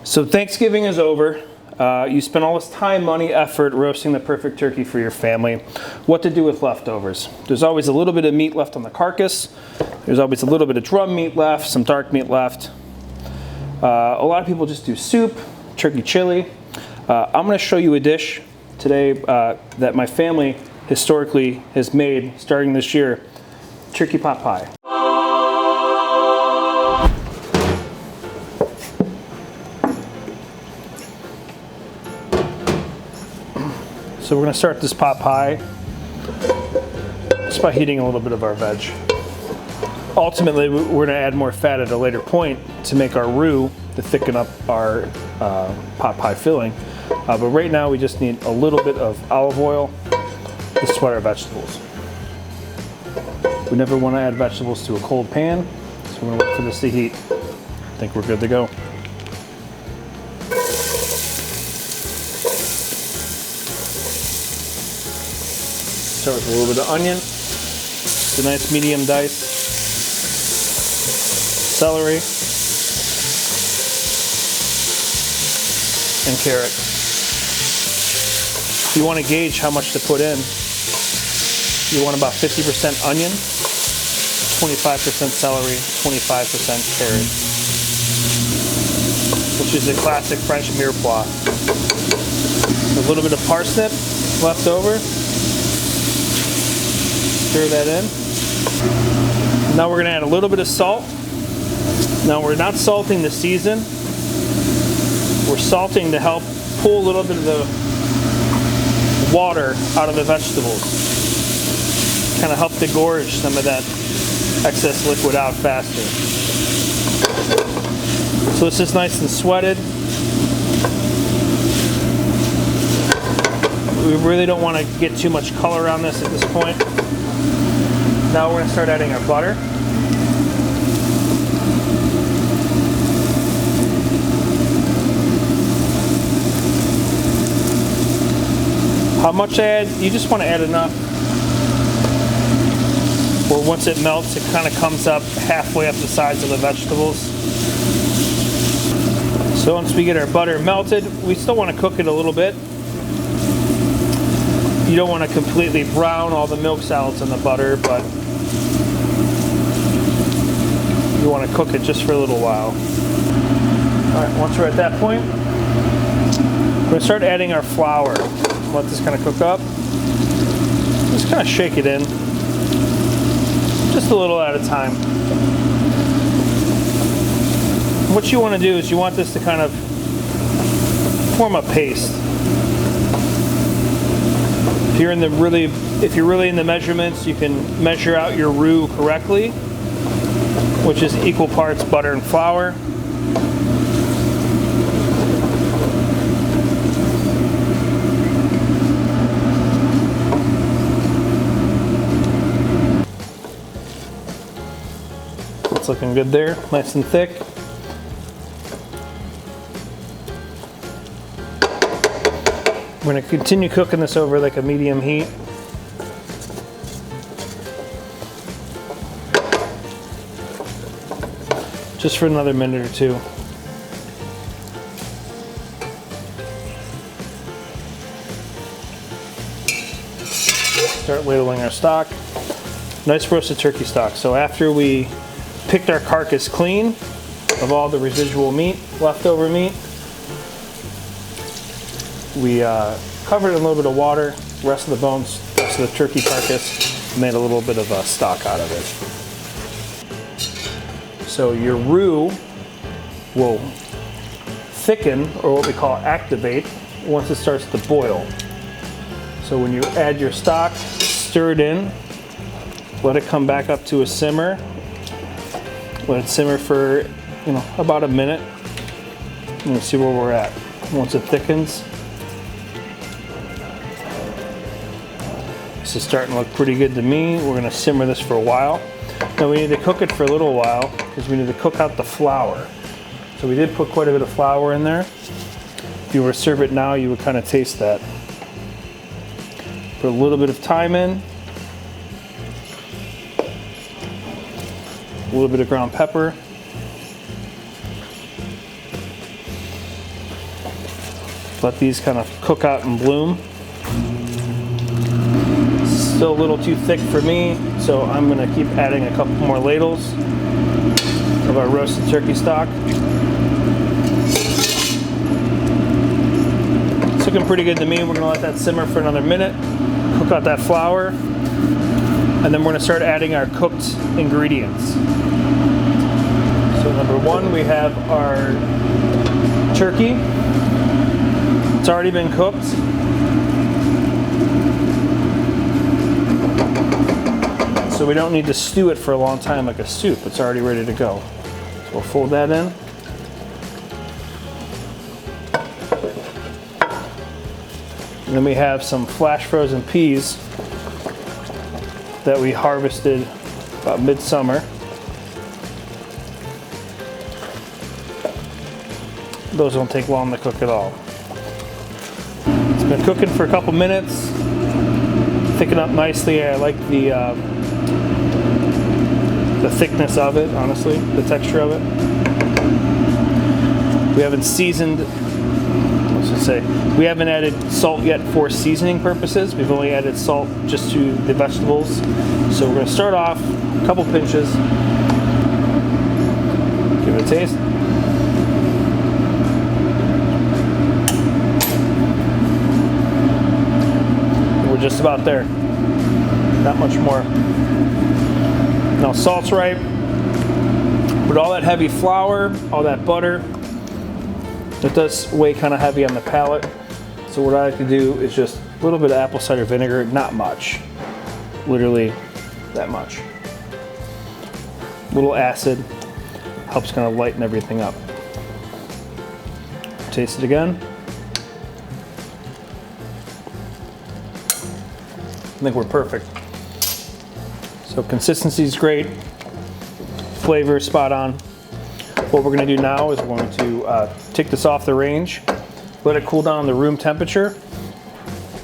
So Thanksgiving is over. You spent all this time, money, effort roasting the perfect turkey for your family. What to do with leftovers? There's always a little bit of meat left on the carcass. There's always a little bit of drum meat left, some dark meat left. A lot of people just do soup, turkey chili. I'm going to show you a dish today that my family historically has made starting this year, turkey pot pie. So we're going to start this pot pie just by heating a little bit of our veg. Ultimately, we're going to add more fat at a later point to make our roux to thicken up our pot pie filling. But right now we just need a little bit of olive oil to sweat our vegetables. We never want to add vegetables to a cold pan, so we're going to wait for this to heat. I think we're good to go. Start with a little bit of onion, it's a nice medium dice, celery, and carrot. If you want to gauge how much to put in, you want about 50% onion, 25% celery, 25% carrot, which is a classic French mirepoix. A little bit of parsnip left over. Stir that in. Now we're going to add a little bit of salt. Now we're not salting to season. We're salting to help pull a little bit of the water out of the vegetables. Kind of help to gorge some of that excess liquid out faster. So this is nice and sweated. We really don't want to get too much color on this at this point. Now we're going to start adding our butter. How much to add? You just want to add enough where once it melts, it kind of comes up halfway up the sides of the vegetables. So once we get our butter melted, we still want to cook it a little bit. You don't want to completely brown all the milk solids in the butter, but you want to cook it just for a little while. Alright, once we're at that point, we're going to start adding our flour. Let this kind of cook up. Just kind of shake it in. Just a little at a time. What you want to do is you want this to kind of form a paste. If you're really in the measurements, you can measure out your roux correctly, which is equal parts butter and flour. It's looking good there, nice and thick. We're going to continue cooking this over like a medium heat. Just for another minute or two. Start ladling our stock. Nice roasted turkey stock. So after we picked our carcass clean of all the residual meat, leftover meat, we covered it in a little bit of water, rest of the bones, rest of the turkey carcass, made a little bit of stock out of it. So your roux will thicken, or what we call activate, once it starts to boil. So when you add your stock, stir it in, let it come back up to a simmer. Let it simmer for, about a minute. And we'll see where we're at. Once it thickens, this is starting to look pretty good to me. We're going to simmer this for a while. Now we need to cook it for a little while because we need to cook out the flour. So we did put quite a bit of flour in there. If you were to serve it now, you would kind of taste that. Put a little bit of thyme in. little bit of ground pepper. Let these kind of cook out and bloom. Still a little too thick for me, so I'm gonna keep adding a couple more ladles of our roasted turkey stock. It's looking pretty good to me. We're gonna let that simmer for another minute, cook out that flour, and then we're gonna start adding our cooked ingredients. So number one, we have our turkey. It's already been cooked. So we don't need to stew it for a long time like a soup. It's already ready to go. So we'll fold that in. And then we have some flash frozen peas that we harvested about midsummer. Those don't take long to cook at all. It's been cooking for a couple minutes. Thicken up nicely. I like the thickness of it, honestly, the texture of it. We haven't seasoned, let's just say, we haven't added salt yet for seasoning purposes. We've only added salt just to the vegetables. So we're gonna start off, a couple pinches. Give it a taste. We're just about there. Not much more. Now salt's right. With all that heavy flour, all that butter, it does weigh kind of heavy on the palate. So what I like to do is just a little bit of apple cider vinegar, not much. Literally that much. A little acid helps kind of lighten everything up. Taste it again. I think we're perfect. So consistency is great, flavor is spot on. What we're going to do now is we're going to take this off the range, let it cool down to room temperature,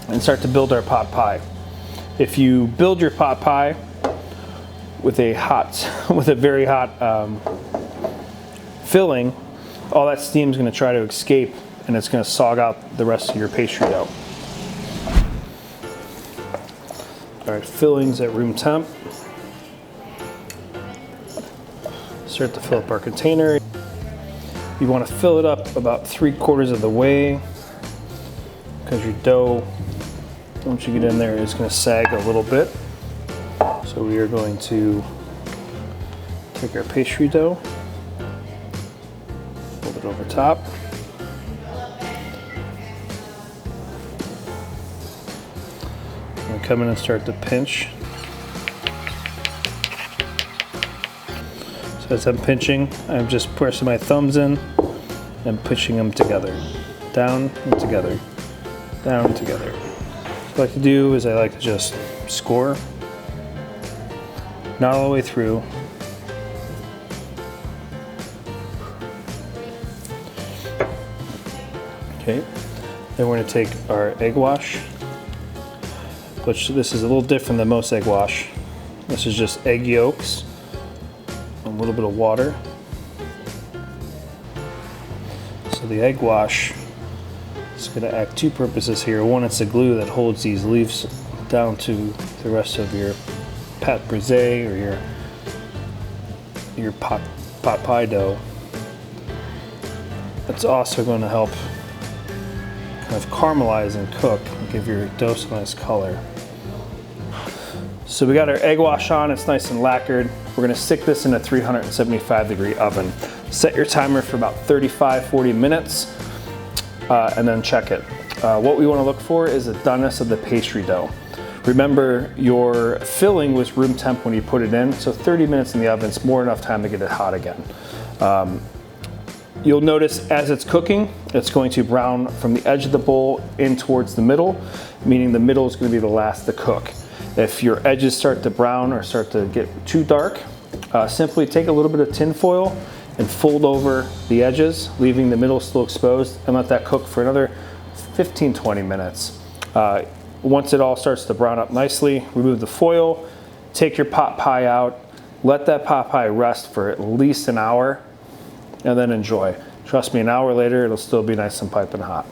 and start to build our pot pie. If you build your pot pie with a very hot filling, all that steam is going to try to escape, and it's going to sog out the rest of your pastry dough. All right, fillings at room temp. Start to fill up our container. You want to fill it up about 3/4 of the way, because your dough, once you get in there, is going to sag a little bit. So we are going to take our pastry dough, fold it over top. And come in and start to pinch. So as I'm pinching, I'm just pressing my thumbs in and pushing them together. Down and together. Down and together. What I like to do is I like to just score. Not all the way through. Okay. Then we're going to take our egg wash, which this is a little different than most egg wash. This is just egg yolks, a little bit of water. So the egg wash is going to act two purposes here. One, it's a glue that holds these leaves down to the rest of your pâte brisée or your pot pie dough. It's also going to help kind of caramelize and cook and give your dough some nice color. So we got our egg wash on, it's nice and lacquered. We're gonna stick this in a 375-degree oven. Set your timer for about 35-40 minutes and then check it. What we wanna look for is the doneness of the pastry dough. Remember, your filling was room temp when you put it in, so 30 minutes in the oven is more enough time to get it hot again. You'll notice as it's cooking, it's going to brown from the edge of the bowl in towards the middle, meaning the middle is going to be the last to cook. If your edges start to brown or start to get too dark, simply take a little bit of tin foil and fold over the edges, leaving the middle still exposed, and let that cook for another 15-20 minutes. Once it all starts to brown up nicely, remove the foil, take your pot pie out, Let that pot pie rest for at least an hour and then enjoy. Trust me, an hour later, it'll still be nice and piping hot.